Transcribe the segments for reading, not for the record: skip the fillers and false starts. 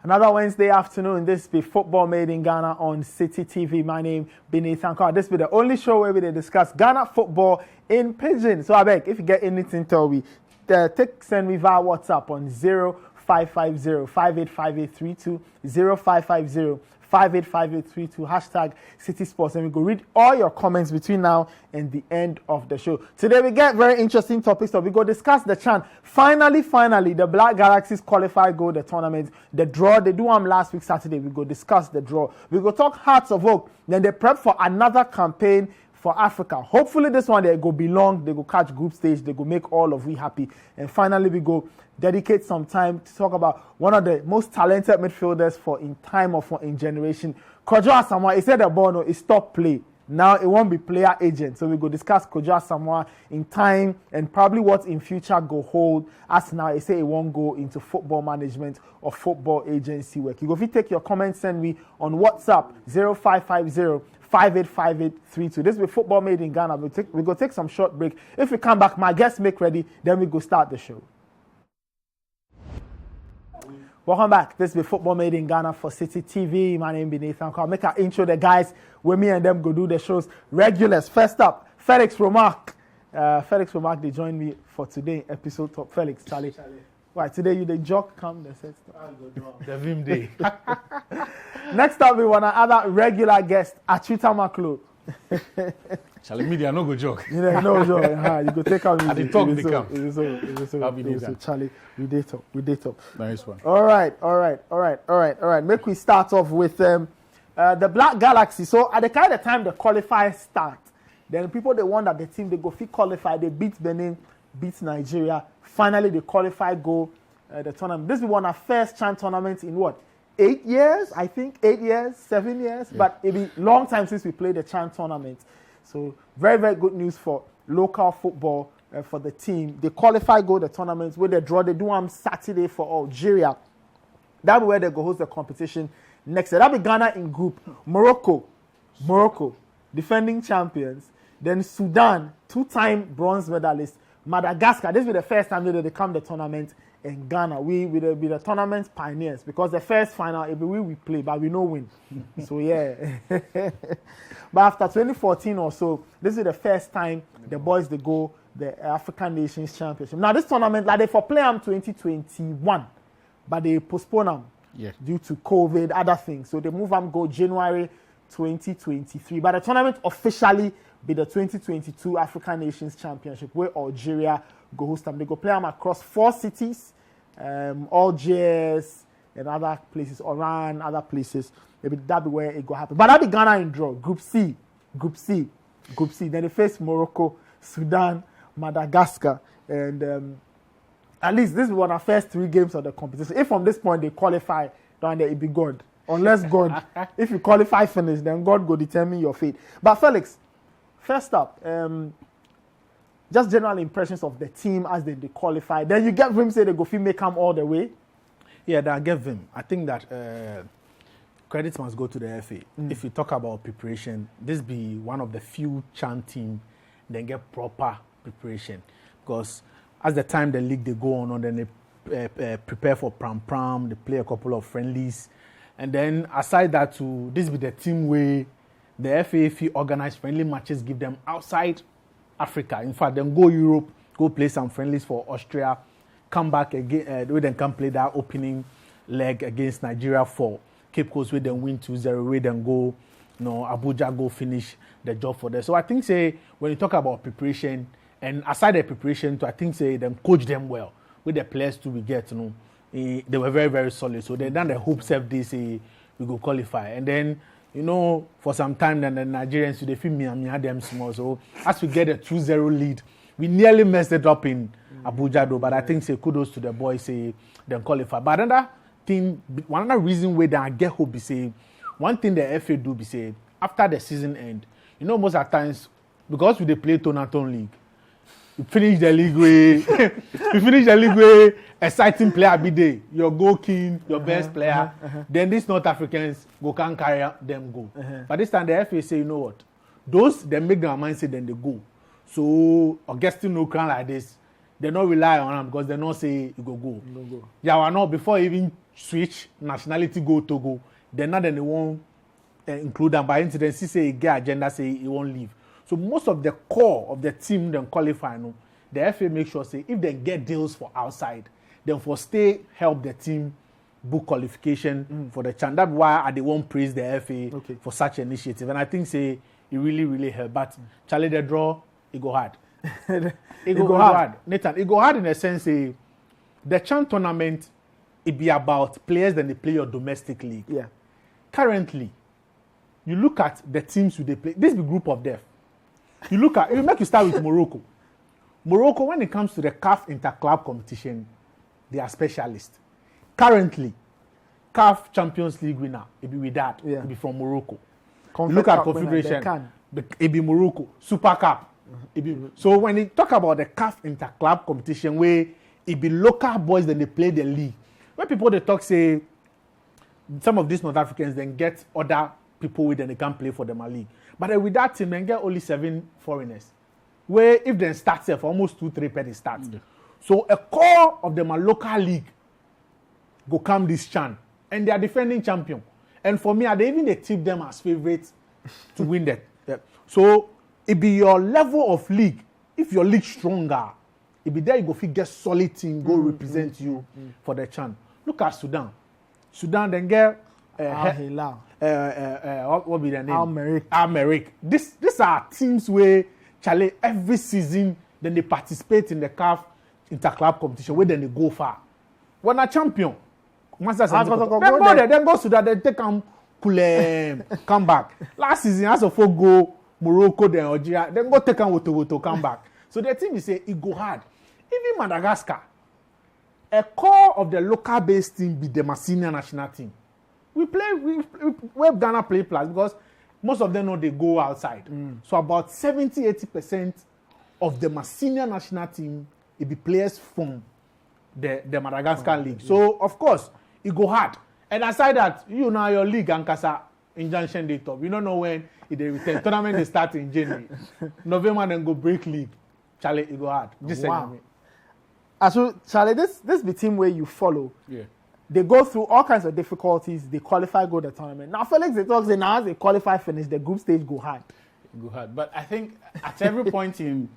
Another Wednesday afternoon, this be Football Made in Ghana on Citi TV. My name be Nathan Quao. This be the only show where we discuss Ghana football in pidgin. So I beg, if you get anything, tell me. Send me via WhatsApp on 0550-585832, 0550-585832, hashtag City Sports, and we go read all your comments between now and the end of the show. Today we get very interesting topics, so we go discuss the CHAN. Finally, the Black Galaxies qualified go the tournament. The draw, they do them last week Saturday. We go discuss the draw. We go talk Hearts of Oak. Then they prep for another campaign for Africa. Hopefully this one they go belong, they go catch group stage, they go make all of we happy. And finally we go dedicate some time to talk about one of the most talented midfielders for in time or for in generation. Kwadwo Asamoah, he said the ball no, it stopped play. Now it won't be player agent. So we go discuss Kwadwo Asamoah in time and probably what in future go hold. As now, he say it won't go into football management or football agency work. You go if you take your comments, send me on WhatsApp 0550-585832. This will be Football Made in Ghana. We go take some short break. If we come back, my guests make ready, then we go start the show. Welcome back. This will be Football Made in Ghana for Citi TV. My name is Nathan Quao. Make an intro the guys with me and them go do the shows. Regulars. First up, Felix Romark. Felix Romark, they join me for today episode top. Felix, Charlie. Why today you the jock come the set. The Vim Day. Next up, we want another regular guest, Tamakloe. Charlie, media no go joke. You know, no joke. You go take out. At the talk they come. Charlie, we date up. Nice one. All right. Make we start off with the Black Galaxies. So at the kind of time the qualifiers start, then people they want that the team they go fit qualify. They beat Benin, beat Nigeria. Finally, they qualify go the tournament. This will be one of the first CHAN tournaments in what? 8 years, I think 8 years, 7 years, yeah. But it be long time since we played the CHAN tournament. So very, very good news for local football for the team. They qualify, go the tournaments with the draw. They do on Saturday for Algeria. That'll be where they go host the competition next year. That'll be Ghana in group. Morocco, defending champions. Then Sudan, 2-time bronze medalist. Madagascar, this will be the first time they come the tournament. In Ghana, we will be the tournament pioneers because the first final, it be we play, but we no win. So yeah. But after 2014 or so, this is the first time the boys they go the African Nations Championship. Now this tournament, like they for play them 2021, but they postpone them due to COVID, other things. So they move them go January 2023. But the tournament officially be the 2022 African Nations Championship where Algeria go host them. They go play them across 4 cities, Algiers and other places, Oran, other places. Maybe that be where it go happen. But that be Ghana in draw. Group C. Then they face Morocco, Sudan, Madagascar, and at least this is one of the first 3 games of the competition. If from this point they qualify, then it be God. Unless God, if you qualify finish, then God go determine your fate. But Felix, first up, just general impressions of the team as they qualify. Then you get Vim say they go make them all the way. Yeah, I get Vim. I think that credit must go to the FA. If you talk about preparation, this be one of the few CHAN team that get proper preparation. Because as the time the league they go on then they prepare for pram, they play a couple of friendlies. And then aside that too, this be the team where the FA organize friendly matches, give them outside Africa. In fact, then go Europe, go play some friendlies for Austria, come back again, we then can play that opening leg against Nigeria for Cape Coast, we then win 2-0, we then go, Abuja, go finish the job for them. So I think, say, when you talk about preparation, and aside the preparation, I think, say, them coach them well. With the players we get, they were very, very solid. So then the hopes have they say we go qualify. And then, for some time, then the Nigerians, they feel me had them small. So as we get a 2-0 lead, we nearly messed it up in Abuja, though. But I think, say, kudos to the boys, say, then qualify. But another thing, one other reason where I get hope is, say, one thing the FA do be, say, after the season end, most of the times, because we play Tonaton League, you finish the league with exciting player be there. Your goal king, your best player. Then these North Africans can't carry them go. But this time the FA say, you know what? Those they make their mindset then they go. So Augustine no crown like this, they don't rely on them because they don't say you go. Yeah, why not? Before even switch nationality go Togo, then they won't include them by incident. Say a gay agenda, say he won't leave. So most of the core of the team then qualify. No, the FA make sure say if they get deals for outside, then for stay help the team book qualification for the CHAN. That's why they won't praise the FA for such initiative. And I think say it really helped. But Charlie, the draw it go hard. it go hard. Nathan, it go hard in a sense. Say the CHAN tournament it be about players than they play your domestic league. Yeah. Currently, you look at the teams who they play. This be group of death. You look at, it make you start with Morocco. Morocco, when it comes to the CAF Interclub competition, they are specialists. Currently, CAF Champions League winner, it be with that. It be from Morocco. You look at Confederation, it be Morocco. Super Cup. So when you talk about the CAF Interclub competition, where it be local boys, then they play the league. When people they talk, say, some of these North Africans then get other people with them, they can play for the league. But with that team, they get only 7 foreigners. Where if they start for almost 2-3 per start. Yeah. So a core of them are local league go come this CHAN. And they are defending champion. And for me, they tip them as favorites to win that. Yeah. So it be your level of league. If your league stronger, it be there you go get solid team, go represent you for the CHAN. Look at Sudan. Sudan then get what be their name? Al-Merrikh. These are teams where Charlie every season then they participate in the CAF Interclub competition where then they go far. When a champion, then go Sudan, then take come back. Last season, as a folk go Morocco, then Algeria, then go take Woto come back. So the thing is say it go hard. Even Madagascar, a core of the local based team be the senior national team. We Ghana play plus because most of them know they go outside. So about 70-80% of the senior national team it be players from the Madagascar league. So of course it go hard. And aside that, your league and Kasa injunction they top. You don't know when they return. Tournament they start in January. November then go break league. Charlie, it go hard. Wow. So Charlie, this be team where you follow. Yeah. They go through all kinds of difficulties. They qualify, go to the tournament. Now, Felix, they talk, say now as they qualify, finish, the group stage go hard. Go hard. But I think at every point in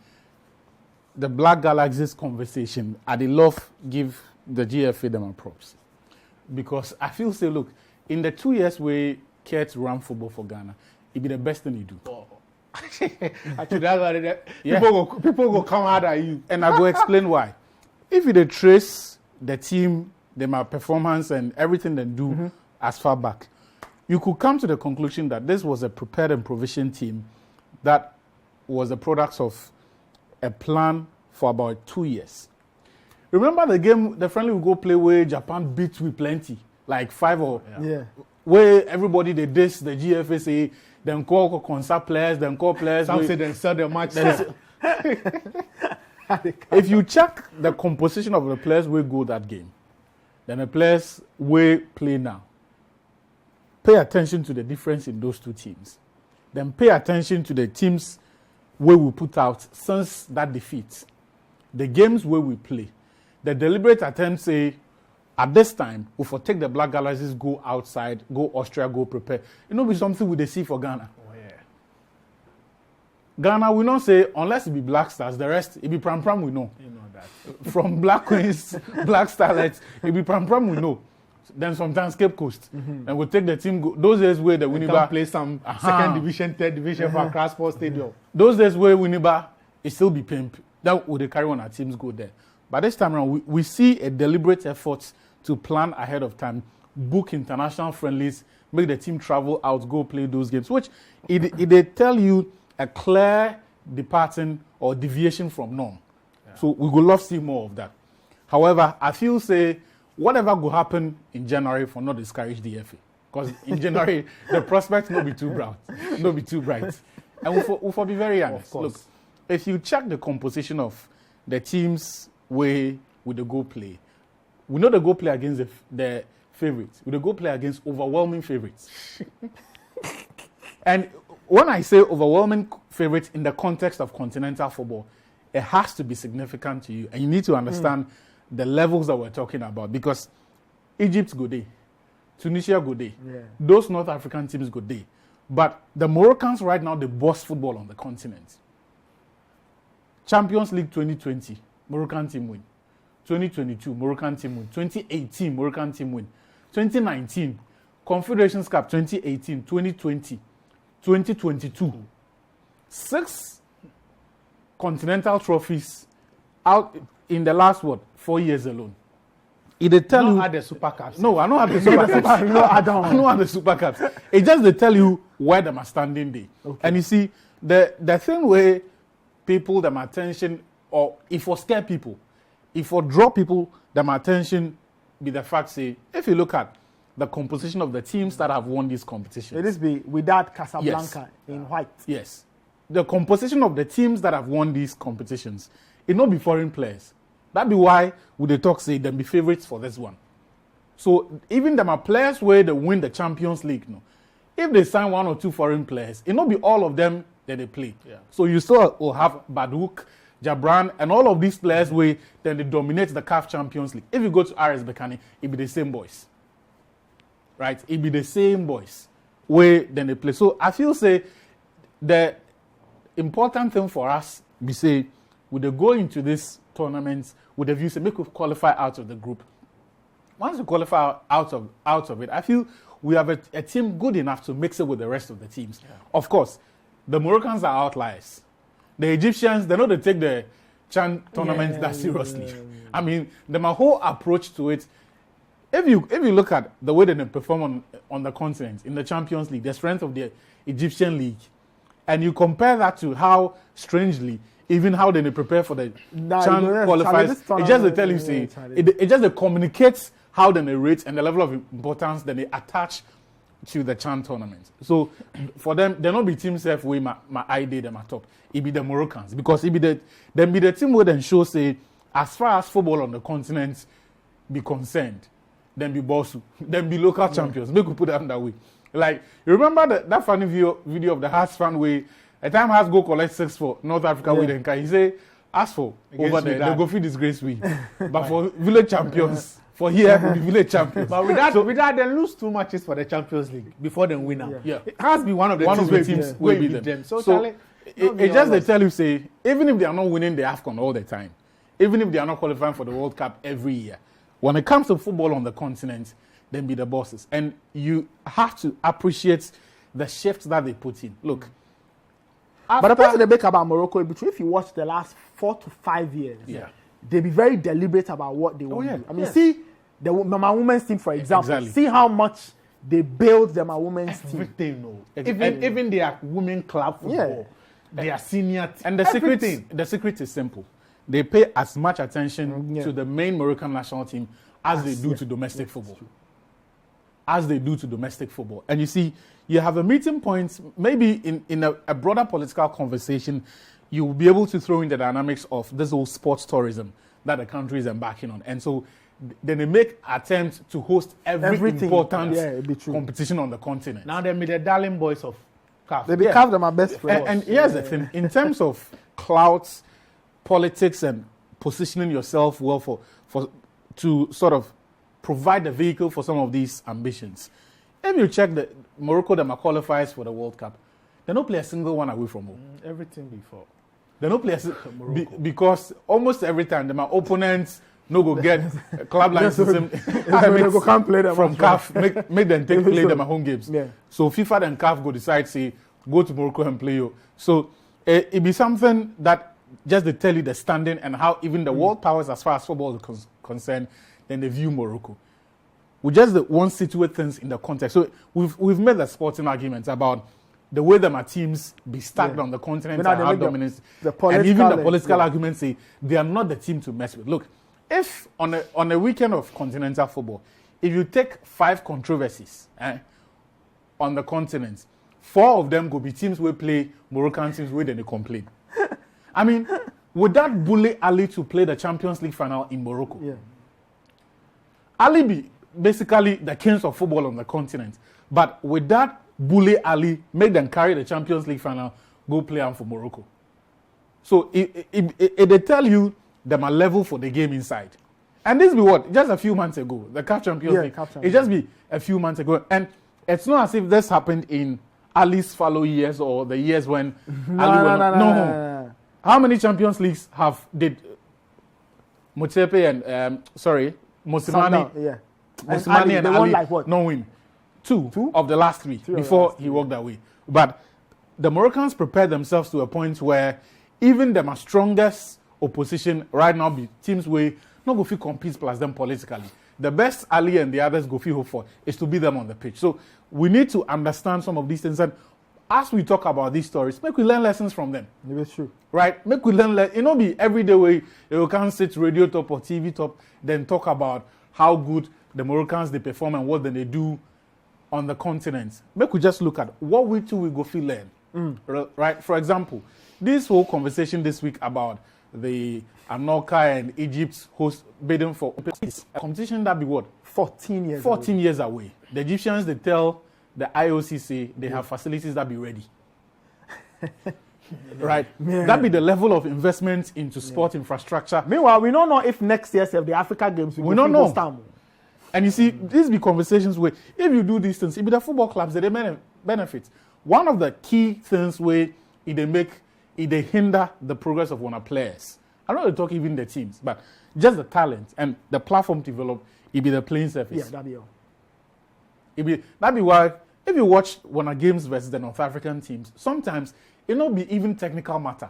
the Black Galaxies conversation, I love give the GFA them a props. Because I feel, say, look, in the 2 years where Kurt ran football for Ghana, it be the best thing you do. Actually, that's people go come hard at you. And I go explain why. If you trace the team, my performance and everything they do as far back, you could come to the conclusion that this was a prepared and provisioned team that was the product of a plan for about 2 years. Remember the game, the friendly we go play where Japan beat with plenty, like 5 or where everybody they diss the GFA, then call concert players, then call players. Some say then sell their match. If you check the composition of the players who go that game, then the players will play now. Pay attention to the difference in those two teams. Then pay attention to the teams where we put out since that defeat. The games where we play. The deliberate attempt say, at this time, we for take the Black Galaxies, go outside, go Austria, go prepare. It will be something we see for Ghana. Oh, yeah. Ghana, we don't say, unless it be Black Stars, the rest, it be Pram, we know. You know that. From Black Queens, Black Starlets, it be Pram, we know. Then sometimes Cape Coast. And we'll take the team, those days where the Winneba play some second division, third division for Accra Sports Stadium. Those days where Winneba, it still be pimp. That would they carry on our teams go there. But this time around, we see a deliberate effort to plan ahead of time, book international friendlies, make the team travel out, go play those games, which they tell you a clear departing or deviation from norm. Yeah. So we would love to see more of that. However, I feel say whatever will happen in January for not discourage the FA. Because in January, the prospects will be too bright. And we'll be very honest. Look, if you check the composition of the teams where with the go play, we know the go play against the favorites. We the go play against overwhelming favorites. And when I say overwhelming favorites in the context of continental football, it has to be significant to you. And you need to understand the levels that we're talking about. Because Egypt go day, Tunisia go day. Yeah. Those North African teams go day. But the Moroccans right now, they boss football on the continent. Champions League 2020, Moroccan team win. 2022, Moroccan team win. 2018, Moroccan team win. 2019, Confederations Cup 2018, 2020, 2022. 6 continental trophies out in the last 4 years alone. It they tell you had the Super Cups. no, I don't have the Super Cups. I don't have the Super Cups. It just they tell you where them are standing there. Okay. And you see the thing where people them attention, or if for scare people, if for draw people them attention, be the fact say if you look at the composition of the teams that have won this competition. It is be without Casablanca in white. Yes. The composition of the teams that have won these competitions, it not be foreign players. That be why would they talk say them be favorites for this one. So even them are players where they win the Champions League. No, if they sign 1 or 2 foreign players, it not be all of them that they play. Yeah. So you still will have Badouk, Jabran, and all of these players where then they dominate the CAF Champions League. If you go to RS Berkane, it be the same boys. Right? It be the same boys where then they play. So I feel say the important thing for us be say would they go into this tournament with the view say make we qualify out of the group. Once we qualify out of it, I feel we have a team good enough to mix it with the rest of the teams. Yeah. Of course, the Moroccans are outliers. The Egyptians, they know they take the Chan tournament that seriously. I mean, my whole approach to it, if you look at the way that they perform on the continent, in the Champions League, the strength of the Egyptian league, and you compare that to how, strangely, even how they prepare for the Chan qualifiers, it just they tell you, say, it just communicates how they rate and the level of importance that they attach to the Chan tournament. So for them, they not be team self way my idea them at top. It be the Moroccans because it be the team where then show say as far as football on the continent be concerned, then be boss, then be local champions. Make we put it that way. Like you remember that funny video of the Hearts fan way. A time Hearts go collect 6 for North Africa with them. He say ask for over there they go feel disgrace we, but for village champions. For here, we be village champions. But without they lose 2 matches for the Champions League before they win now. Yeah. It has been one of the teams will beat them. So it just they tell you say, even if they are not winning the AFCON all the time, even if they are not qualifying for the World Cup every year, when it comes to football on the continent, then be the bosses. And you have to appreciate the shifts that they put in. Look. But the person they make about Morocco, if you watch the last 4 to 5 years, they be very deliberate about what they want to do. I mean, see the women's team, for example. Exactly. See how much they build the women's team. Everything, no. Even their women club football, their senior team. And the secret is simple. They pay as much attention to the main Moroccan national team as they do to domestic football. As they do to domestic football. And you see, you have a meeting point, maybe in a broader political conversation, you will be able to throw in the dynamics of this whole sports tourism that the country is embarking on. And so then they make attempts to host everything important competition on the continent. Now they be the darling boys of CAF. They be CAF them are best friends. And here's the thing, in terms of clouds, politics, and positioning yourself well for to sort of provide the vehicle for some of these ambitions. If you check the Morocco that qualifies for the World Cup, they don't play a single one away from home. Everything before. They don't play because almost every time my opponents no go get a club like system can't play them from CAF, make them play them at home games. Yeah. So FIFA and CAF go decide say go to Morocco and play you. So it be something that just they tell you the standing and how even the world powers as far as football is concerned, then they view Morocco. We just want to situate things in the context. So we've made the sporting arguments about the way that my teams be stacked on the continent and how dominant. And even the political arguments say they are not the team to mess with. Look, if on a weekend of continental football, if you take 5 controversies on the continent, 4 of them could be teams where play Moroccan teams where they complain. I mean, would that bully Ali to play the Champions League final in Morocco? Yeah. Ali be basically the kings of football on the continent. But with that bully Ali, make them carry the Champions League final, go play on for Morocco. So they tell you them a level for the game inside. And this be what? Just a few months ago. The CAF Champions League. CAF Champions. It just be a few months ago. And it's not as if this happened in Ali's fallow years or the years when No. How many Champions Leagues did Motsepe and Mosimane? Yeah. Mosimane and they Ali won like what? no win. Two of the last three before he walked away. But the Moroccans prepared themselves to a point where even the most strongest opposition right now be teams where not go fit compete plus them politically. The best Ali and the others go fit hope for is to beat them on the pitch. So we need to understand some of these things, and as we talk about these stories, make we learn lessons from them. It's true. Right? Make we learn. It not be every day way you can sit radio top or TV top, then talk about how good the Moroccans they perform and what then they do on the continent. Make we just look at what we too we go feel learn. Right? For example, this whole conversation this week about the Anoka and Egypt host bidding for a competition that be what? 14 years. 14 years away. The Egyptians they tell the IOC say they have facilities that be ready. Right? Yeah. That be the level of investment into sport infrastructure. Meanwhile, we don't know if next year the Africa Games We don't know. Istanbul. And you see, these be conversations where if you do these things, it be the football clubs that they benefit. One of the key things where they hinder the progress of one of players. I don't want to talk even the teams, but just the talent and the platform develop, it be the playing surface. Yeah, that'd be all. That'd be why if you watch one of games versus the North African teams, sometimes it not be even technical matter.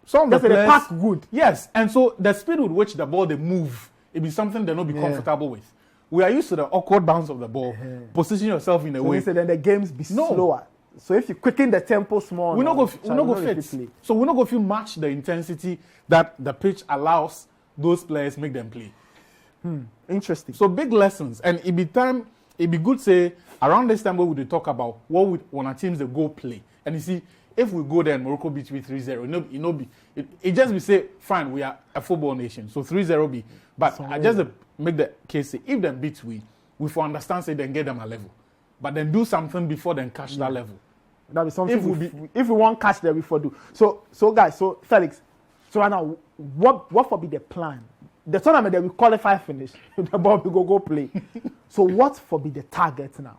Some of the players, pass good. Yes, and so the speed with which the ball they move, it be something they not be comfortable with. We are used to the awkward bounce of the ball. Position yourself in a way. So then the games be slower. So if you quicken the tempo small, we not go fit. So we not go feel match the intensity that the pitch allows those players make them play. Interesting. So big lessons, and it be good say around this time where we talk about what we when our teams they go play, and you see if we go there and Morocco beats we 3-0, it just be say fine, we are a football nation, so 3-0 be, but I just make the case say if them beat we for understand say then get them a level, but then do something before then catch that level. That be something if we want catch there before do. So guys, so Felix, so right now what will be the plan? The tournament that we qualify finish, the ball we go play. So what for be the target now?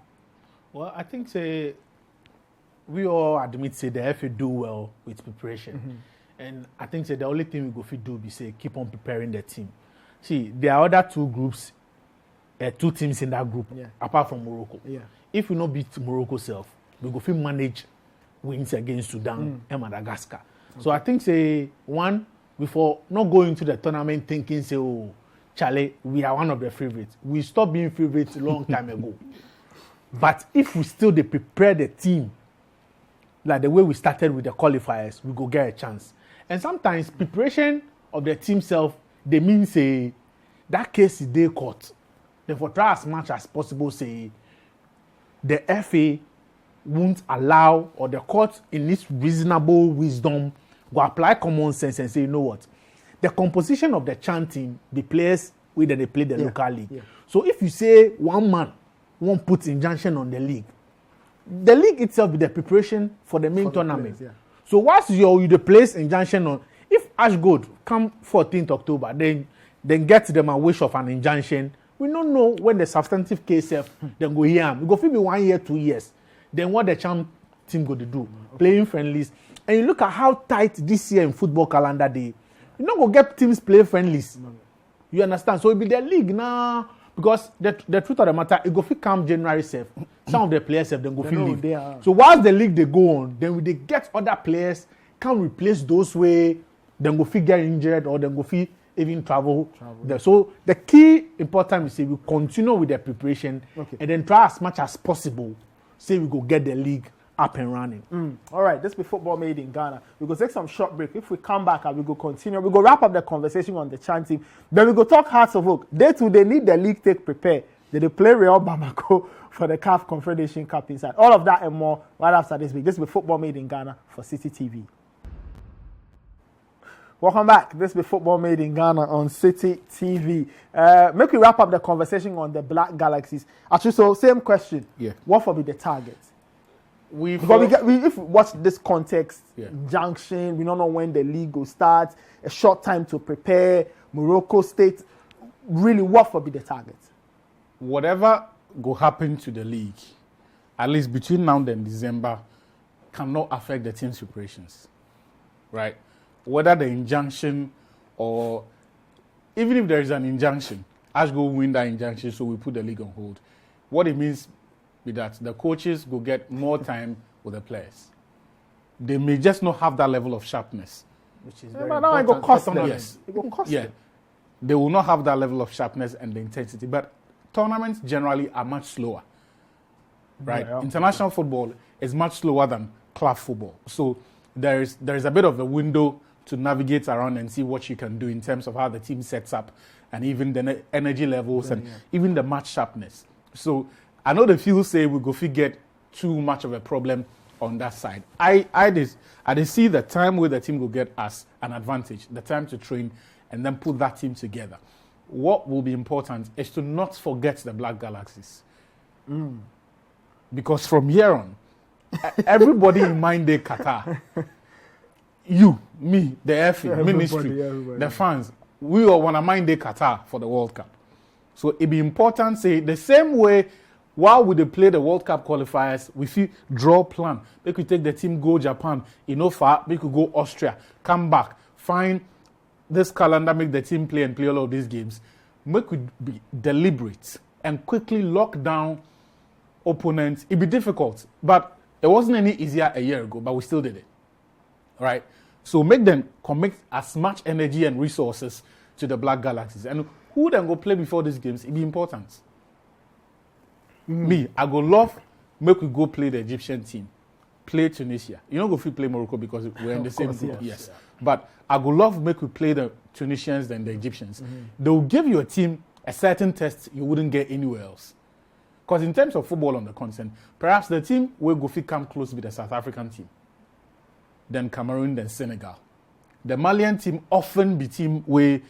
Well, I think say we all admit say the FA do well with preparation, and I think say the only thing we go fit do be say keep on preparing the team. See, there are other two teams in that group apart from Morocco. Yeah. If we not beat Morocco self, we go fit manage wins against Sudan and Madagascar. Okay. So I think say one. Before not going to the tournament thinking, say, oh, Charlie, we are one of the favorites. We stopped being favorites a long time ago. But if we still prepare the team, like the way we started with the qualifiers, we go get a chance. And sometimes preparation of the team self, they mean say, that case is they caught. Therefore, try as much as possible, say, the FA won't allow, or the court in its reasonable wisdom, go apply common sense and say, you know what? The composition of the chanting, the players, whether they play the local league. Yeah. So if you say one man won't put injunction on the league itself be the preparation for the main tournament. Players, So once you the place injunction on, if Ash Gold come 14th October, then get them a wish of an injunction, we don't know when the substantive case then go here. We go for be 1 year, 2 years. Then what the champ team go to do? Playing friendlies. And you look at how tight this year in football calendar day, you not go get teams play friendlies. You understand? So it be the league now, because the truth of the matter, it go fit come January 7th. Some of the players have then go fit leave. So whilst the league they go on, then they get other players can replace those way, then go fit get injured or then go fit even travel. So the key important is say we continue with the preparation and then try as much as possible. Say we go get the league up and running. All right, this be football made in Ghana. We go take some short break. If we come back and we go continue, we go wrap up the conversation on the Chan team. Then we go talk Hearts of Oak. They need the league take prepare. They play Real Bamako for the CAF Confederation Cup inside. All of that and more right after this week. This be football made in Ghana for Citi TV. Welcome back. This be football made in Ghana on Citi TV. Make we wrap up the conversation on the Black Galaxies. Actually, so same question. Yeah. What will be the target? If we watch this context, junction, we don't know when the league will start, a short time to prepare, Morocco State. really what will be the target? Whatever go happen to the league, at least between now and December, cannot affect the team's preparations, right? Whether the injunction or even if there is an injunction, Ash go win that injunction, so we put the league on hold. What it means is that the coaches will get more time with the players. They may just not have that level of sharpness. Which is very important. It will cost them. Yes. It will cost them. They will not have that level of sharpness and the intensity. But tournaments generally are much slower, right? Yeah. International football is much slower than club football. So there is a bit of a window to navigate around and see what you can do in terms of how the team sets up and even the energy levels and even the match sharpness. So I know the few say we go get too much of a problem on that side. I did see the time where the team will get us an advantage, the time to train and then put that team together. What will be important is to not forget the Black Galaxies. Because from here on, everybody in mind day Qatar, you, me, the FA, ministry, the fans, we all want to mind day Qatar for the World Cup. So it be important, say, the same way while we play the World Cup qualifiers, we feel draw plan. We could take the team, go Japan, far, we could go Austria, come back, find this calendar, make the team play and play all of these games. We could be deliberate and quickly lock down opponents. It'd be difficult, but it wasn't any easier a year ago, but we still did it. All right? So make them commit as much energy and resources to the Black Galaxies. And who then go play before these games, it'd be important. Me, I go love, make we go play the Egyptian team, play Tunisia. You don't go play Morocco because we're in the same group. Yes. But I go love, make we play the Tunisians than the Egyptians. They will give you a team a certain test you wouldn't get anywhere else. Because in terms of football on the continent, perhaps the team will go come close to the South African team, then Cameroon, then Senegal. The Malian team often be team where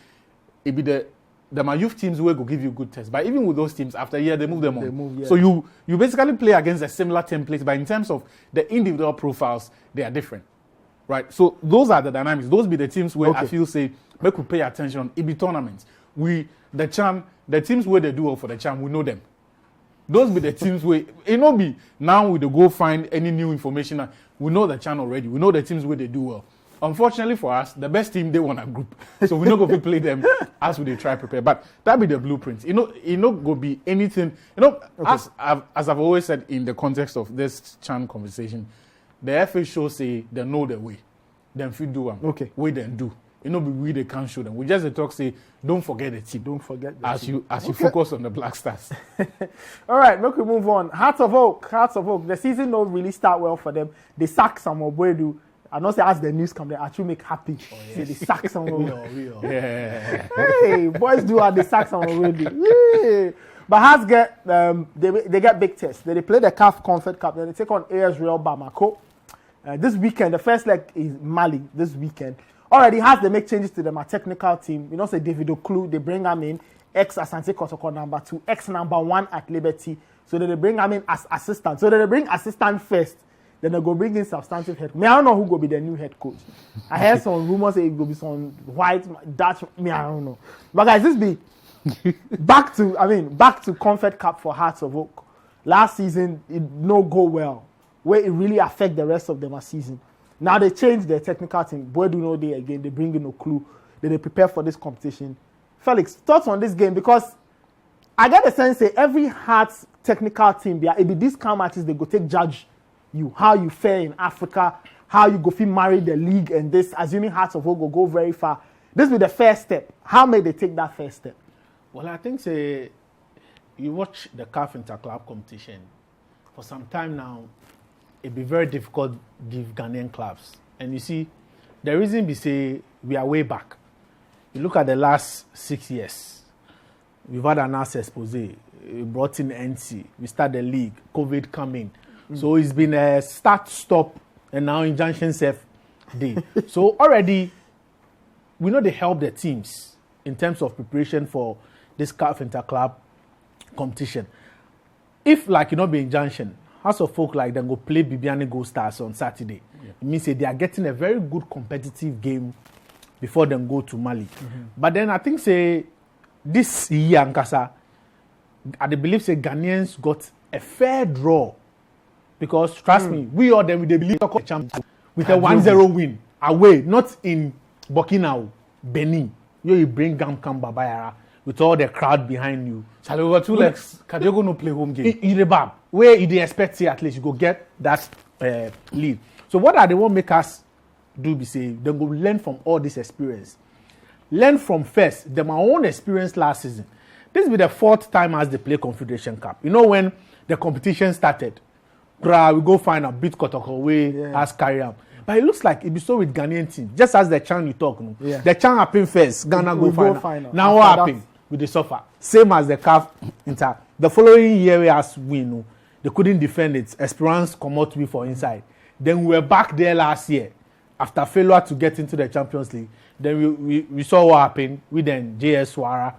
it be the my youth teams will go give you good tests. But even with those teams, after a year, they move them on. So you basically play against a similar template, but in terms of the individual profiles, they are different. Right? So those are the dynamics. Those be the teams where I feel say, make we pay attention on. It be tournaments. The teams where they do well for the CHAN, we know them. Those be the teams where, be now we go find any new information. We know the CHAN already. We know the teams where they do well. Unfortunately for us, the best team, they want a group. So we're not going to play them as we try prepare. But that be the blueprint. It not going to be anything. As I've always said in the context of this CHAN conversation, the FA show say they know the way. Then if you do them, way then do. We they can't show them. We just talk say, don't forget the team. Don't forget the team. You focus on the Black Stars. All right, look, we move on. Hearts of Oak. The season don't really start well for them. They sack Asamoah. I know say as the news come, they actually make happy. Say they sack Asamoah. Hey, boys do have the sack Asamoah. But Hearts get they get big tests. They play the CAF Confederation Cup. Then they take on AS Real Bamako. This weekend, the first leg is Mali. This weekend. Already they make changes to them, a technical team. Say David Oklu, they bring him in, ex-Asante Kotoko number 2, ex-number 1 at Liberty. So then they bring him in as assistant. So then they bring assistant first. Then they go bring in substantive head. I don't know who go be the new head coach. I heard some rumors say it go be some white Dutch. I don't know. But guys, this be back to Confed Cup for Hearts of Oak. Last season it no go well, where it really affect the rest of them season. Now they change their technical team. Boy, do no day again. They bring in Oklu. Then they prepare for this competition. Felix, thoughts on this game? Because I get the sense that every Hearts technical team, it be these kind of matches they go take judge you, how you fare in Africa, how you go fit marry the league, and this, assuming Hearts of Oak will go very far. This will be the first step. How may they take that first step? Well, I think you watch the CAF Interclub competition for some time now. It'd be very difficult to give Ghanaian clubs. And you see, the reason we say we are way back. You look at the last 6 years. We've had an ass expose. We brought in NC. We started the league. COVID coming. So it's been a start-stop and now injunction safe day. So already, we know they help the teams in terms of preparation for this CAF Interclub competition. If be injunction, House of Folk them go play Bibiani Gold Stars on Saturday. Yeah. It means they are getting a very good competitive game before them go to Mali. But then I think this year, Ankasa, I believe say Ghanaians got a fair draw because trust me, we all them they believe champion with a 1-0 win away, not in Burkina, Benin. You bring Gam Babayara with all the crowd behind you. So over 2 legs, Kadioko no play home game. In the bar, where you expect say at least you go get that lead. So what are they want make us do? Be say they go learn from all this experience. Learn from first my own experience last season. This will be the 4th time as they play Confederation Cup. You know when the competition started, we go find a beat Kotoko as carry up. But it looks like it be so with Ghanaian team. Just as the Chan you talk, the Chan happen first, Ghana go final. Now what happened with the suffer? Same as the CAF Inter. The following year we has win, they couldn't defend it. Esperance come out we for inside. Then we were back there last year after failure to get into the Champions League. Then we saw what happened. We then JS Swara,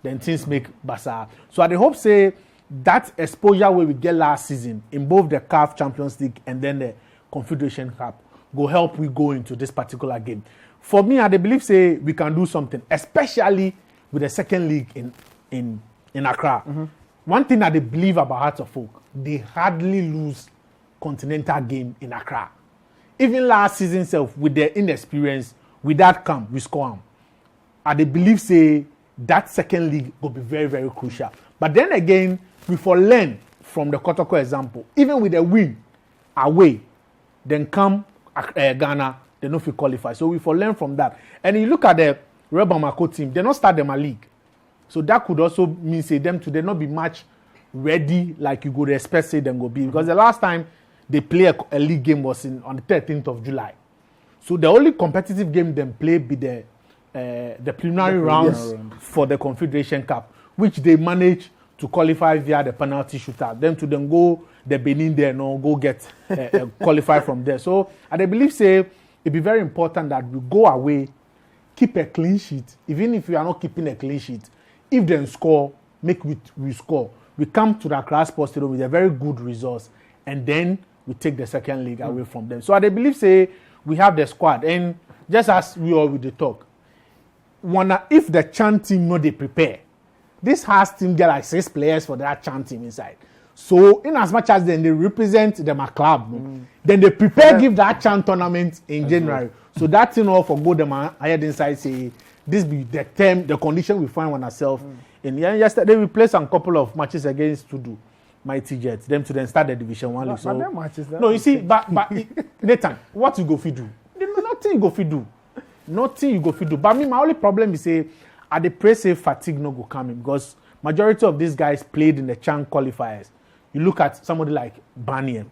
then things make Basa. So I hope say that exposure where we get last season in both the CAF Champions League and then the Confederation Cup go help we go into this particular game. For me, I believe say we can do something, especially with the second league in Accra. Mm-hmm. One thing that they believe about Hearts of Oak, they hardly lose continental game in Accra. Even last season self, with their inexperience, with that camp, we score them. And they believe say that second league will be very, very crucial. But then again, we for learn from the Kotoko example, even with a win away, then come Ghana, they don't feel qualified. So we for learn from that. And you look at the Romark team, they don't start them a league. So that could also mean say them today not be much ready like you could expect say them go be. Because the last time they play a league game was on the 13th of July. So the only competitive game them play be the preliminary rounds for the Confederation Cup, which they managed to qualify via the penalty shootout. Then to them go the Benin there, no go get qualify from there. So I believe say it be very important that we go away, keep a clean sheet. Even if we are not keeping a clean sheet, if they score, make we score. We come to the Accra Sports Stadium with a very good resource, and then we take the second league away from them. So I believe say we have the squad, and just as we all with the talk, if the Chan team no they prepare, this has team get like 6 players for that Chan team inside. So in as much as then they represent them a club, then they prepare give that Chan tournament in January. So that thing all for go them ahead inside say this be the term, the condition we find on ourselves. And yesterday we played some couple of matches against Tudu, Mighty Jets, them to then start the Division 1 league. So matches, no, you see, but Nathan, what you go fit do? Nothing you go fit do. Nothing you go fit do. But me, my only problem is say at the pray say fatigue no go coming because majority of these guys played in the Chan qualifiers. You look at somebody like Baniel.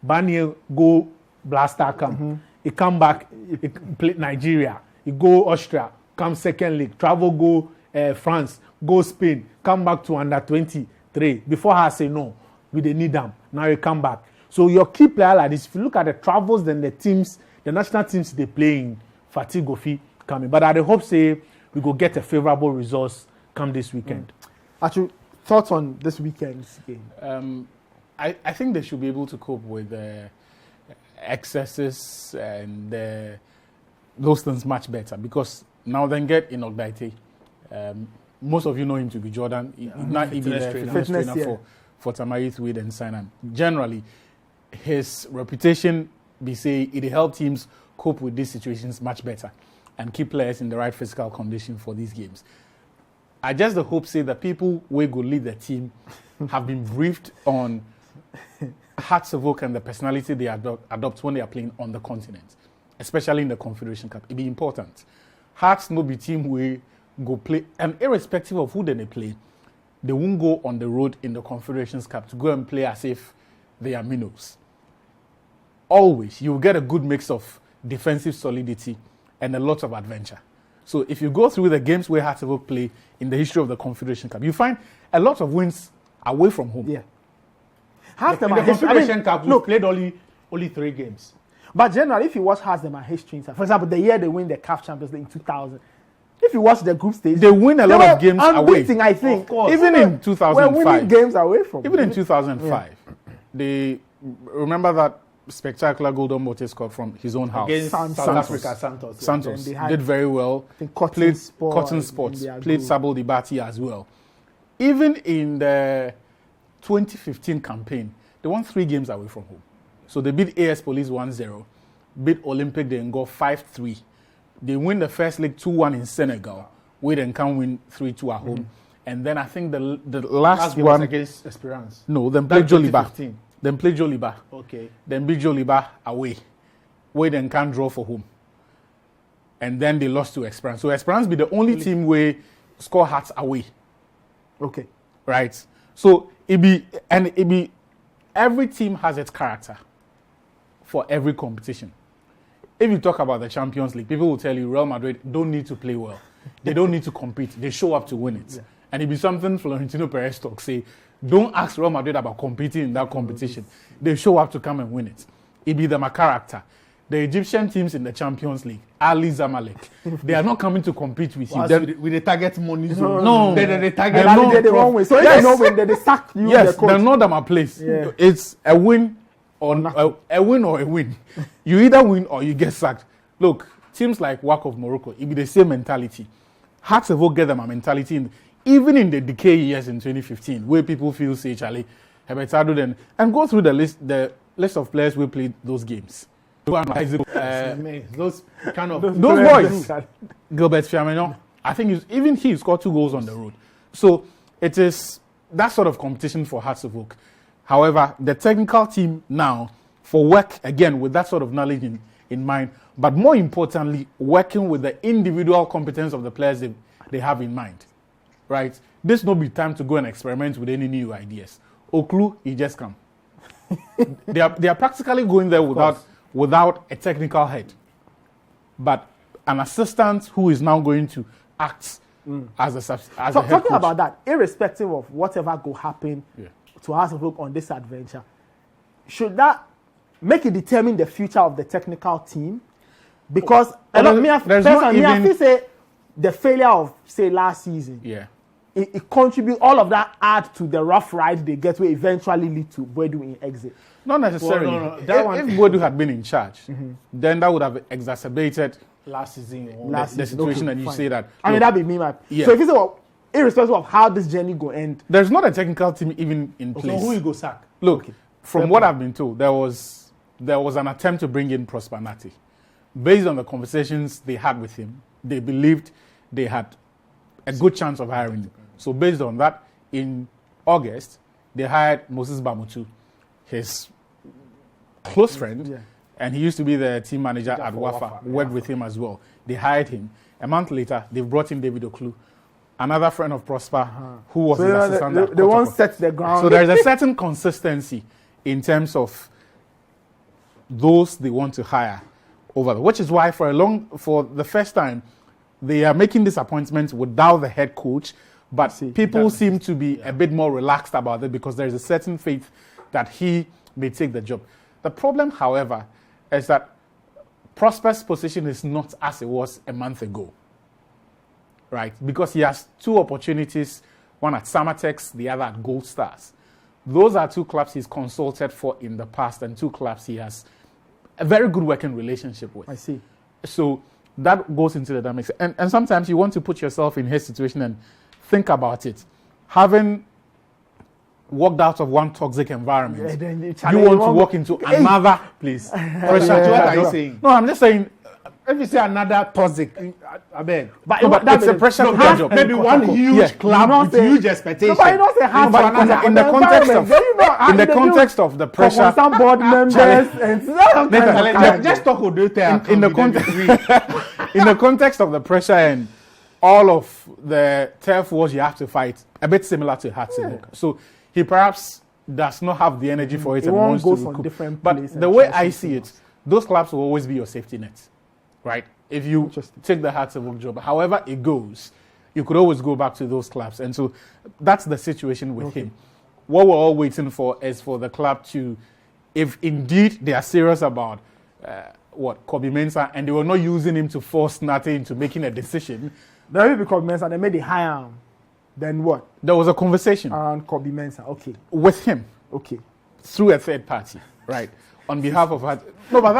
Baniel go Blaster camp. He come back, he play Nigeria. He go Austria, come second league. Travel go France, go Spain, come back to under 23. Before I say no, we they need them. Now you come back. So your key player like this, if you look at the travels, then the teams, the national teams they play in, fatigue go fit coming. But I hope say we go get a favorable results come this weekend. Actually, thoughts on this weekend's game? I think they should be able to cope with excesses and those things much better because now then get in Ogdaite. Most of you know him to be Jordan. Not even the fitness trainer for Tamakloe with and Sinam. Generally, his reputation be say it help teams cope with these situations much better and keep players in the right physical condition for these games. I just hope say that people who go lead the team have been briefed on Hearts of Oak and the personality they adopt when they are playing on the continent, especially in the Confederation Cup. It be important. Hearts no be team we go play, and irrespective of who they play, they won't go on the road in the Confederations Cup to go and play as if they are minnows. Always, you will get a good mix of defensive solidity and a lot of adventure. So if you go through the games where Hearts of Oak play in the history of the Confederation Cup, you find a lot of wins away from home. Yeah. In the Confederation Cup, we played only 3 games. But generally, if you watch Hearts, them history, for example, the year they win the CAF Champions League in 2000, if you watch the group stage, they win a lot of games away. I think. Even in 2005. We're winning games away from. Even in 2005, they remember that spectacular golden boot scored from his own house. Against Santos. South Africa, Santos. Yeah. Santos Then they had, did very well. I think Cotton Played Sport Cotton in Sports, their played group. Sabo Dibati as well. Even in the 2015 campaign, they won 3 games away from home. So they beat AS Police 1-0, beat Olympic de Ngo 5-3. They win the first leg 2-1 in Senegal, where they can win 3-2 at home. And then I think the last game one was against Esperance. No, then played Joliba. 2015. Then played Joliba. Okay. Then beat Joliba away, where they can draw for home. And then they lost to Esperance. So Esperance be the only team where score hats away. Okay. Right? So it be every team has its character for every competition. If you talk about the Champions League, people will tell you Real Madrid don't need to play well. They don't need to compete. They show up to win it. Yeah. And it be something Florentino Perez talks, say, don't ask Real Madrid about competing in that competition. They show up to come and win it. It be them a character. The Egyptian teams in the Champions League, Ali Zamalek, they are not coming to compete with you. With the target money zone. No. They target They're the wrong way. So if you know when they sack you, yes, the coach. they're not them a place. Yeah. It's a win or a win or a win. You either win or you get sacked. Look, teams like WAC of Morocco, it be the same mentality. Hearts of Oak get them a mentality, even in the decay years in 2015, where people feel, say, Charlie, Hebetado then, and go through the list of players who played those games. Those kind of those boys. Gilbert Fiameno, I think even he scored 2 goals on the road. So it is that sort of competition for Hearts of Oak. However, the technical team now, for work, again, with that sort of knowledge in mind, but more importantly, working with the individual competence of the players they have in mind, right? This no be time to go and experiment with any new ideas. Oklu, he just come. they are practically going there without a technical head, but an assistant who is now going to act as a head talking coach. About that, irrespective of whatever go happen to House of Oak on this adventure, should that make it determine the future of the technical team? Because I feel say the failure of, say, last season, it contributes, all of that add to the rough ride they get, will eventually lead to Boadu in exit. Not necessarily. Well, no. If Boadu had been in charge, then that would have exacerbated last season. the situation, okay, and you fine. say that. I mean, that'd be me, man. Yeah. So if you say, well, irrespective of how this journey go end, There's not a technical team even in So place. who you go sack? Look, Okay. from what I've been told, there was an attempt to bring in Prosper Nati. Based on the conversations they had with him, they believed they had a good chance of hiring him. So based on that, in August, they hired Moses Bamutu, his close friend, and he used to be the team manager at Wafa, worked with him as well. They hired him. A month later, they brought in David Oklu, another friend of Prosper, who was his assistant. they won't set the ground. So there is a certain consistency in terms of those they want to hire over there, which is why for the first time, they are making this appointment without the head coach, but people seem to be a bit more relaxed about it because there is a certain faith that he may take the job. The problem, however, is that Prosper's position is not as it was a month ago, right? Because he has 2 opportunities, one at Samatex, the other at Gold Stars. Those are 2 clubs he's consulted for in the past, and 2 clubs he has a very good working relationship with. I see. So that goes into the dynamics. And sometimes you want to put yourself in his situation and think about it. Having walked out of one toxic environment, you want to walk into another place. What are you saying? No, I'm just saying, If you say another toxic, I beg. But it's a pressure cooker job. Maybe one huge club with huge expectations. No, but you don't say half in the context of the pressure, some board members and just talk about in the context of the pressure and all of the turf wars you have to fight, a bit similar to Hatzibuk. So he perhaps does not have the energy for it and wants to recoup. But the way I see it, those clubs will always be your safety net, right? If you take the Hatzibuk job, however it goes, you could always go back to those clubs. And so that's the situation with him. What we're all waiting for is for the club to, if indeed they are serious about Kobe Mensah, and they were not using him to force Nate into making a decision. Maybe because Mensah, they made the hire. Then what? There was a conversation around Kobe Mensah. Okay. with him. Okay. Through a third party, right? on behalf of her. No, but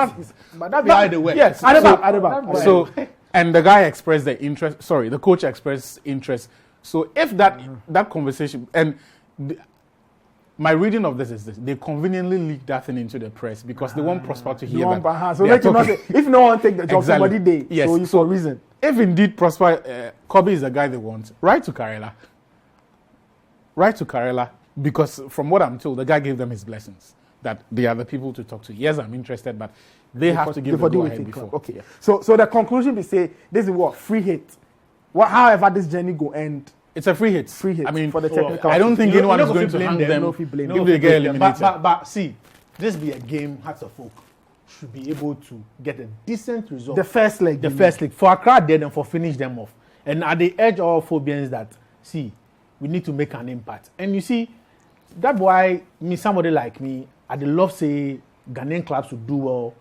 that be how they work. Yes, Adeba. So, and the guy expressed the interest. Sorry, the coach expressed interest. So if that conversation and my reading of this is this: they conveniently leaked that thing into the press because they want Prosper to hear that. So let you not say, if no one take the job, somebody day. Yes. So it's for a reason. If indeed Prosper Kobe is the guy they want, write to Karela. Write to Karela because from what I'm told, the guy gave them his blessings that they are the people to talk to. Yes, I'm interested, but they have to give the go ahead before. Okay. Yeah. So the conclusion we say this is what free hit. However this journey go end. It's a free hit. Free hit. I mean, for the technical. I don't think anyone is going to hang them if they get eliminated. But see, this be a game Hearts of Oak should be able to get a decent result. The first leg. For Accra dead and for finish them off. And at the edge of phobians that see, we need to make an impact. And you see, that's why somebody like me, I'd love say Ghanaian clubs would do well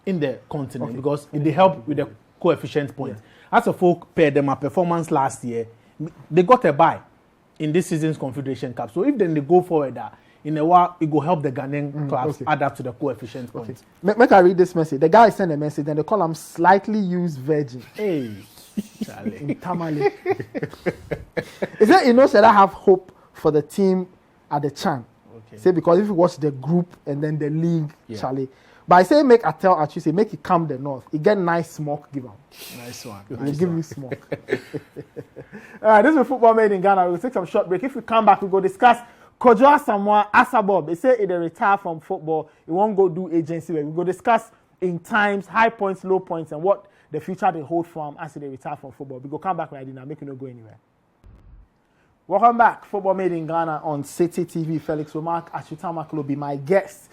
in the continent because they help with the coefficient point. As a folk paid them a performance last year, they got a bye in this season's Confederation Cup. So if then they go forward, in a while, it will help the Ghanaian clubs add up to the coefficient point. Make I read this message. The guy sent a message and they call him slightly used virgin. Hey, in Tamale. He said, said I have hope for the team at the Chan. Okay. Say because if you watch the group and then the league, Charlie. But I say make say make it come the north. It get nice smoke, give him. Nice one. We'll give you smoke. All right, this is Football Made in Ghana. We'll take some short break. If we come back, we'll go discuss Kwadwo Asamoah. They say they retire from football. He won't go do agency work. We'll go discuss in times, high points, low points, and what the future they hold for him as they retire from football. We go come back right now. Make you not go anywhere. Welcome back. Football Made in Ghana on Citi TV. Felix, Romark, Tamakloe be my guest.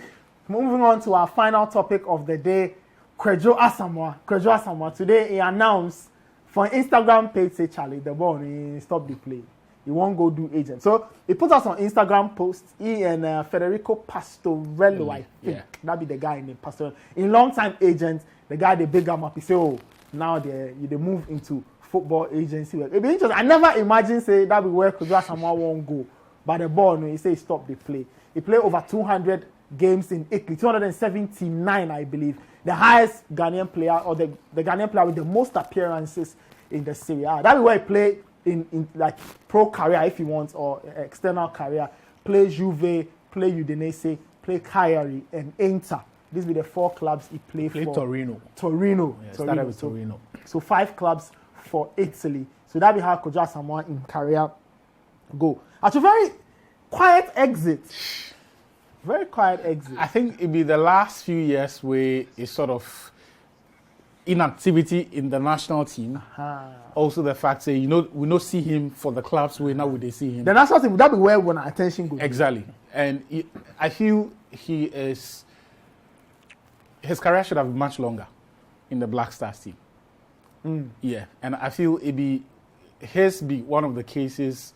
Moving on to our final topic of the day, Kwadwo Asamoah. Today he announced for an Instagram page, say Charlie, the ball, he stop the play. He won't go do agent. So he put us on Instagram posts. He and Federico Pastorello, I think. That be the guy in the Pastorello. In long-time agent, the guy they big him up. He say, now they move into football agency work. It'd be interesting. I never imagined say that be where Kwadwo Asamoah won't go. But the ball, he say he stop the play. He played over 200 games in Italy, 279, I believe. The highest Ghanaian player, or the Ghanaian player with the most appearances in the Serie A. That is where he played in like pro career, if you want, or external career. Play Juve, play Udinese, play Cagliari, and Inter. These be the 4 clubs he played for. Torino. Yeah, started with Torino. So 5 clubs for Italy. So that be how Kwadwo Asamoah in career go. At a very quiet exit. Very quiet exit. I think it'd be the last few years where it's sort of inactivity in the national team. Also the fact that, we don't see him for the clubs where now they see him. The national team, would that be where when our attention goes? Exactly. And I feel his career should have been much longer in the Black Stars team. Yeah. And I feel it'd be one of the cases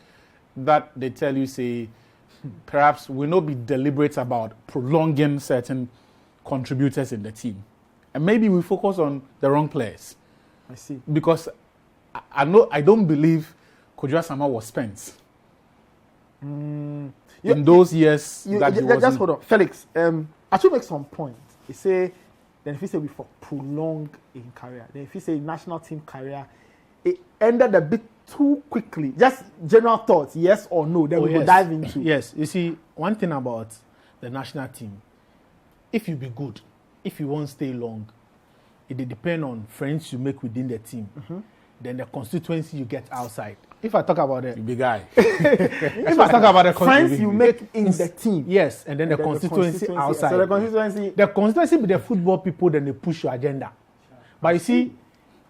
that they tell you, say, perhaps we'll not be deliberate about prolonging certain contributors in the team. And maybe we focus on the wrong players. I see. Because I don't believe Kwadwo Asamoah was spent. In those years that he was. Just hold on. Felix, I should make some points. He say, then if he say we for prolong in career, then if he say national team career, it ended a bit too quickly. Just general thoughts, yes or no, then we will dive into. Yes, you see, one thing about the national team, if you be good, if you won't stay long, it depend on friends you make within the team, then the constituency you get outside. If I talk about the big guy, if I talk about the friends you make in the team, yes, and then the constituency outside. So the constituency be the football people, then they push your agenda. But you see,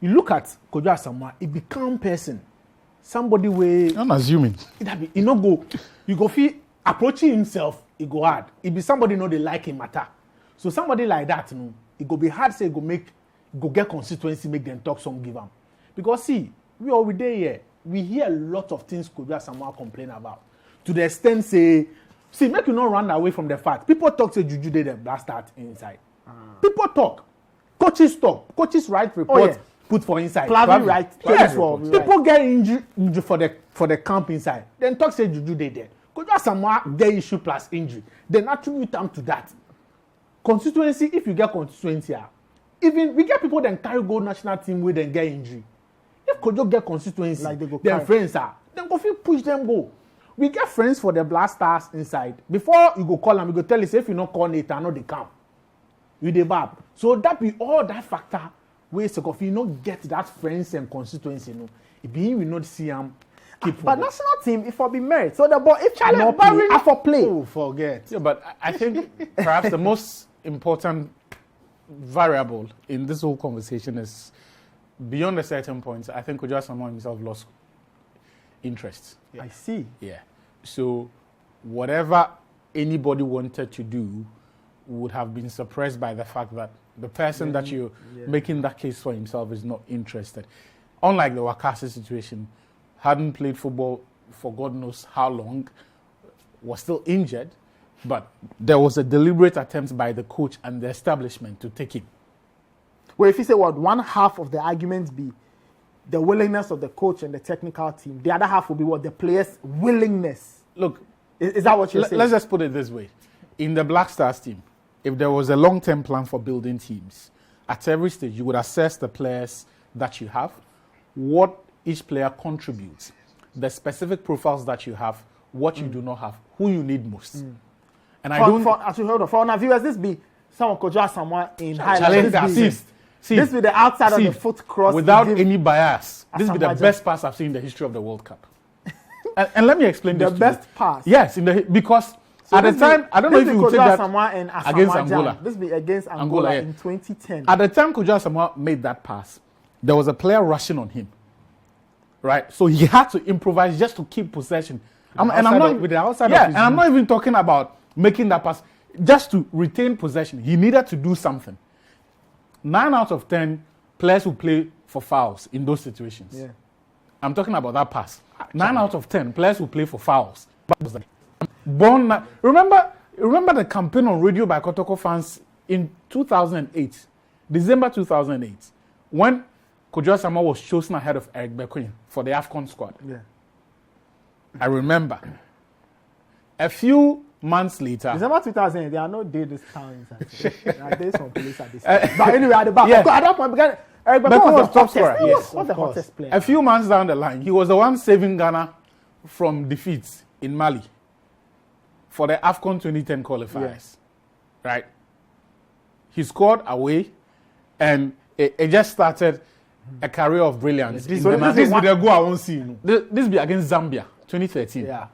you look at Kwadwo Asamoah, he become person. Somebody way unassuming. You go feel approaching himself, it go hard. It be somebody they like him matter. So somebody like that, it go be hard say go get constituency, make them talk some give them. Because see, we there here. We hear a lot of things Kwadwo Asamoah complain about. To the extent say, make you not run away from the fact. People talk say Juju did the blast start inside. People talk. Coaches talk. Coaches write reports. Put for inside. Right. Yes. People get injured for the camp inside. Then talk say Juju they there. Kwadwo Asamoah get issue plus injury. Then attribute them to that. constituency, if you get constituency, even we get people that carry go national team with and get injury. If Kwadwo get constituency, Like they go their carry. friends then go feel push them go. We get friends for the Black Stars inside. Before you go call them, you go tell us if you not call it, I know they come. You dey bab. So that be all that factor where so if you not get that friends and constituency, no, it be we not see them keep. But national team, if I be married, so the boy if Charlie not play, Barry- I for play. Oh, forget. Yeah, but I think perhaps the most important variable in this whole conversation is beyond a certain point. I think Kwadwo Asamoah himself lost interest. I see. Yeah. So whatever anybody wanted to do would have been suppressed by the fact that the person that you're making that case for himself is not interested. Unlike the Wakasi situation, hadn't played football for God knows how long, was still injured, but there was a deliberate attempt by the coach and the establishment to take him. Well, if you say what one half of the argument be the willingness of the coach and the technical team, the other half will be what the players' willingness. Look, Is that what you're saying? let's just put it this way. In the Black Stars team, if there was a long-term plan for building teams, at every stage you would assess the players that you have, what each player contributes, the specific profiles that you have, what you do not have, who you need most. And I don't... For our viewers, this be some of Kwadwo Asamoah in Challenge highlights. the assist. See, This be the outside of see, the foot cross. without he give any bias. This be the Asamoah best pass I've seen in the history of the World Cup. and let me explain the this to best you. pass. Yes, because at the this time, be- I don't know if this you be would take Kwadwo that Asamoah and Asamoah against Gyan. Angola. This be against Angola, Angola, yeah. in 2010. At the time Kwadwo Asamoah made that pass, there was a player rushing on him. Right? So he had to improvise just to keep possession. And I'm not with the outside yeah, of his and I'm not even talking about making that pass. Just to retain possession, he needed to do something. 9 out of 10 players who play for fouls in those situations. Yeah. I'm talking about that pass. 9 out of 10 players who play for fouls. Remember the campaign on radio by Kotoko fans in 2008, December 2008, when Kwadwo Asamoah was chosen ahead of Eric Bekoin for the AFCON squad. Yeah. I remember. A few months later, December 2000, there are no days this town inside. There are days some police at this time. But anyway, at the back, Yeah. at that point, because Eric Bekoin Bekoin was the top hottest. scorer, yes, What's the of course. hottest player? a few months down the line, he was the one saving Ghana from defeats in Mali for the AFCON 2010 qualifiers. Right? He scored away, and it just started a career of brilliance. This in the be the goal I won't see. No. This be against Zambia, 2013. Yeah.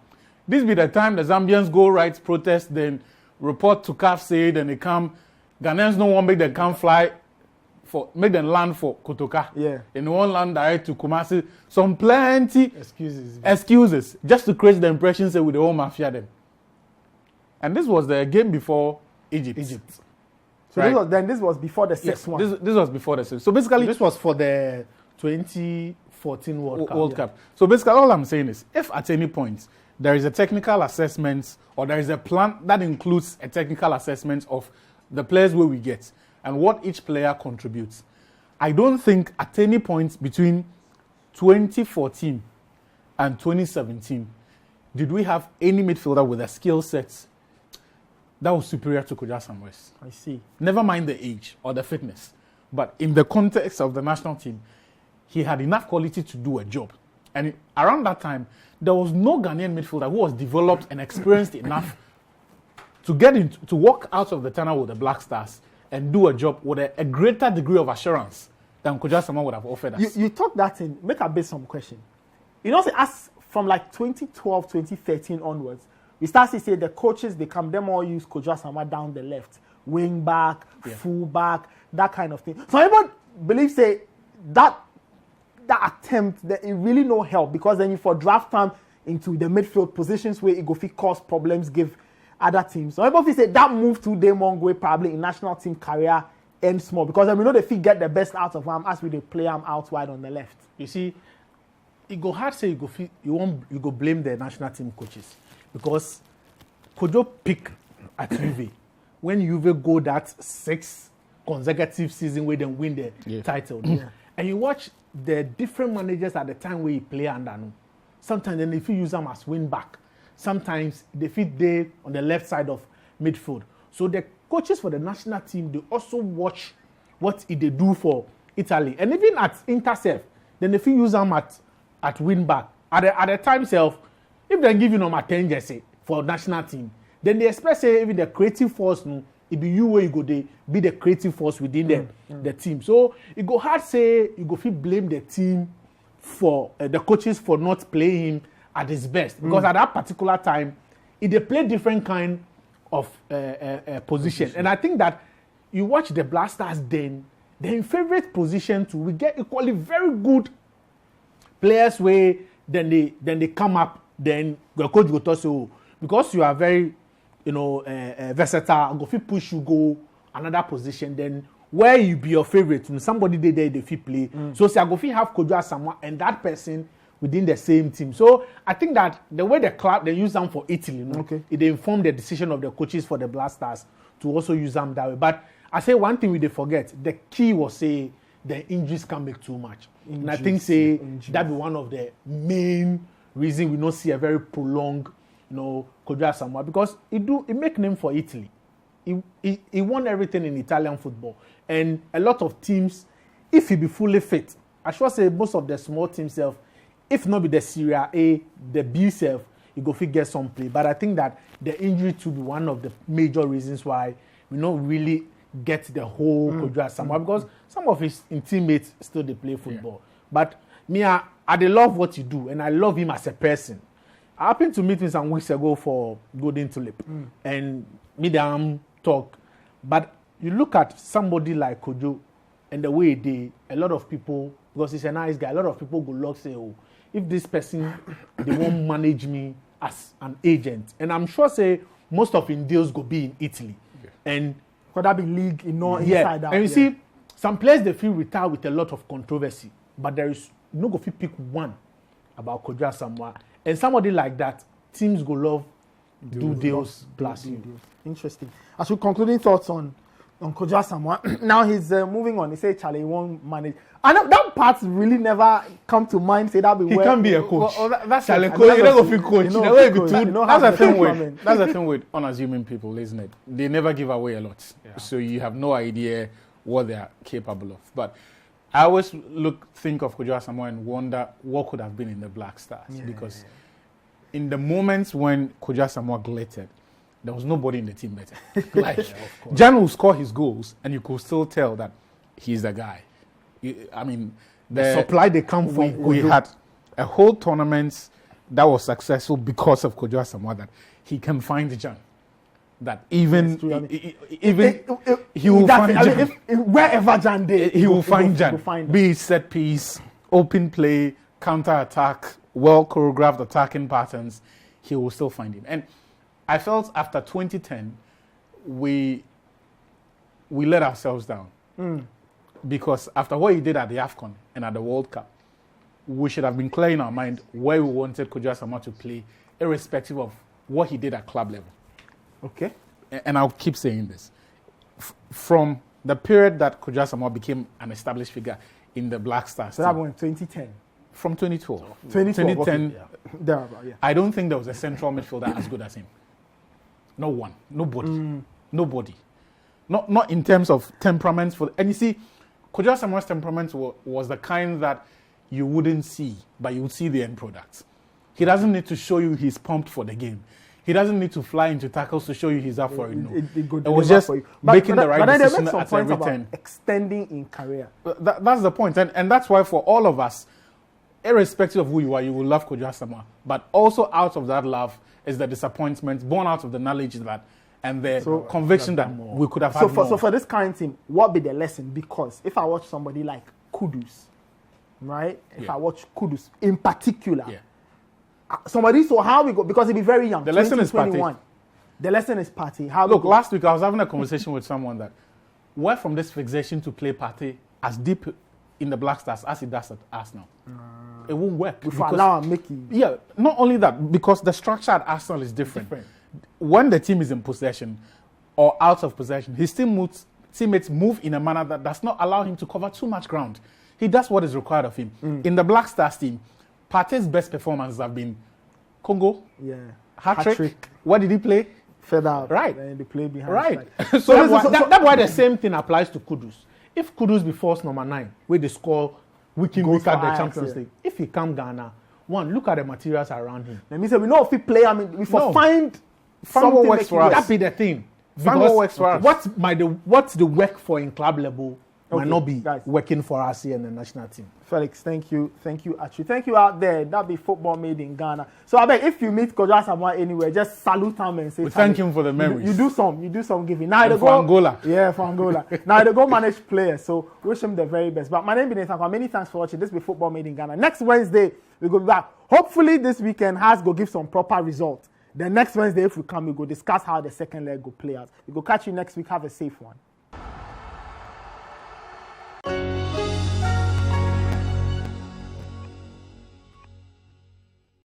This be the time the Zambians go rights protest, then report to CAFCC, then they come. Ghanaians no one make them come fly make them land for Kotoka. Yeah. Then one land direct to Kumasi. Some plenty Excuses. just to create the impression say with the whole mafia them. And this was the game before Egypt. So Right. this was before the sixth Yes, one. this was before the So basically This was for the 2014 World Cup. So basically, all I'm saying is, if at any point there is a technical assessment or there is a plan that includes a technical assessment of the players where we get and what each player contributes, I don't think at any point between 2014 and 2017 did we have any midfielder with a skill set that was superior to Kwadwo Asamoah. I see. Never mind the age or the fitness. But in the context of the national team, he had enough quality to do a job. And around that time, there was no Ghanaian midfielder who was developed and experienced enough to walk out of the tunnel with the Black Stars and do a job with a greater degree of assurance than Kwadwo Asamoah would have offered us. You talk that in, make a base some question. You know, say as from like 2012, 2013 onwards, we start to say the coaches, they come, them all use Kwadwo Asamoah down the left, wing back, full back, that kind of thing. So everyone believes say that attempt, that it really no help, because then you for draft time into the midfield positions where it go fit cause problems, give other teams. So everybody say that move to Demongwe probably in national team career ends small, because then we know they fit get the best out of him as we they play him out wide on the left. You see, it go hard say you go blame the national team coaches, because Kwadwo pick at Juve when Juve go that 6 consecutive season where they win the title. And you watch the different managers at the time where he play under. No? Sometimes then if you use them as wing back, sometimes they fit there on the left side of midfield. So the coaches for the national team, they also watch what they do for Italy. And even at Interself, then if you use them at Winback, at the time self, if they give you number 10 jersey for national team, then they expect say even the creative force, no, it be you where you go, they be the creative force within the team. So it go hard say you go feel blame the team for the coaches for not playing him at his best, because at that particular time, they play different kind of position. And I think that you watch the Black Stars, then they're in favorite position to we get equally very good players where then they come up, then the coach go to say, because you are very versatile, go fit push you go another position, then where you be your favorite, somebody there they fit play. So say I go fit have Kwadwo Asamoah and that person within the same team. So I think that the way the club they use them for Italy, they inform the decision of the coaches for the Black Stars to also use them that way. But I say one thing we they forget, the key was say the injuries can make too much. And I think that be one of the main reason we don't see a very prolonged, Kwadwo Asamoah, because it make name for Italy. He won everything in Italian football, and a lot of teams, if he be fully fit, I should say most of the small teams self, if not be the Serie A, the B self, you go fit get some play. But I think that the injury to be one of the major reasons why we don't really get the whole Kwadwo Asamoah, because some of his teammates still they play football. But me, I love what you do, and I love him as a person. I happened to meet him some weeks ago for Golden Tulip, and me them talk. But you look at somebody like Kwadwo and the way a lot of people, because he's a nice guy, a lot of people go look say, oh, if this person they won't manage me as an agent, and I'm sure say most of his deals go be in Italy, and could that be league inside out? And you see, some players they feel retired with a lot of controversy, but there is no go fit pick one about Kwadwo Asamoah, and somebody like that, teams go love do deals plus you. Interesting. As we concluding thoughts on Kwadwo Asamoah, now he's moving on. He said Charlie won't manage. And that part really never come to mind. Say that he can't be a coach. That's Charlie coach. You don't go coach. That's the thing with unassuming people, isn't it? They never give away a lot, so you have no idea what they are capable of. But I always think of Kwadwo Asamoah and wonder what could have been in the Black Stars, because in the moments when Kwadwo Asamoah glittered, there was nobody in the team better. Like Jan will score his goals, and you could still tell that he's the guy. I mean, the supply they come from. We had a whole tournament that was successful because of Kwadwo Asamoah, that he can find Jan. That even he will find Jan. Wherever Jan did, he will find Jan. Be it set piece, open play, counter attack, well choreographed attacking patterns, he will still find him. And I felt after 2010, we let ourselves down. Because after what he did at the AFCON and at the World Cup, we should have been clear in our mind where we wanted Kwadwo Asamoah to play, irrespective of what he did at club level. Okay. And I'll keep saying this. From the period that Kwadwo Asamoah became an established figure in the Black Stars. So that was 2010. From 2012. 2010. Okay, I don't think there was a central midfielder as good as him. No one. Nobody. Nobody. Not in terms of temperaments. And you see, Kwadwo Asamoah's temperament was the kind that you wouldn't see, but you would see the end product. He doesn't need to show you he's pumped for the game. He doesn't need to fly into tackles to show you he's up for it. No. It was just making the right decision at every turn. Extending in career. That's the point. And that's why for all of us, irrespective of who you are, you will love Kwadwo Asamoah. But also out of that love is the disappointment, born out of the knowledge that and the conviction that we could have had more. So for this kind of team, what be the lesson? Because if I watch somebody like Kudus, right? If I watch Kudus in particular, somebody, so how we go, because he'll be very young. The lesson is party. The lesson is party. Look, last week I was having a conversation with someone that went from this fixation to play party as deep in the Black Stars as it does at Arsenal. It won't work. Not only that, because the structure at Arsenal is different. When the team is in possession or out of possession, his teammates move in a manner that does not allow him to cover too much ground. He does what is required of him. In the Black Stars team, Partey's best performances have been Congo, hat-trick. What did he play? fed out. Right. And they play behind. Right. Strike. So that's why the same thing applies to Kudus. If Kudus be force number 9, where they score week in, week out the Champions League, if he come Ghana, one, look at the materials around him. Let me say, we know if he play, I mean, if we find what works for us. That be the thing. Find what works for us. What's the work for in club level might not be guys. working for us here in the national team. Felix, thank you, actually. Thank you out there. That be football made in Ghana. So I beg, if you meet Kwadwo Asamoah anywhere, just salute him and say we thank him for the memories. You do some giving. Now and for Angola. Yeah, for Angola. Now they go manage players, so wish him the very best. But my name is Nathan. Many thanks for watching. This be football made in Ghana. Next Wednesday, we go back. Hopefully this weekend has go give some proper results. The next Wednesday, if we come, we go discuss how the second leg go play out. We go catch you next week. Have a safe one.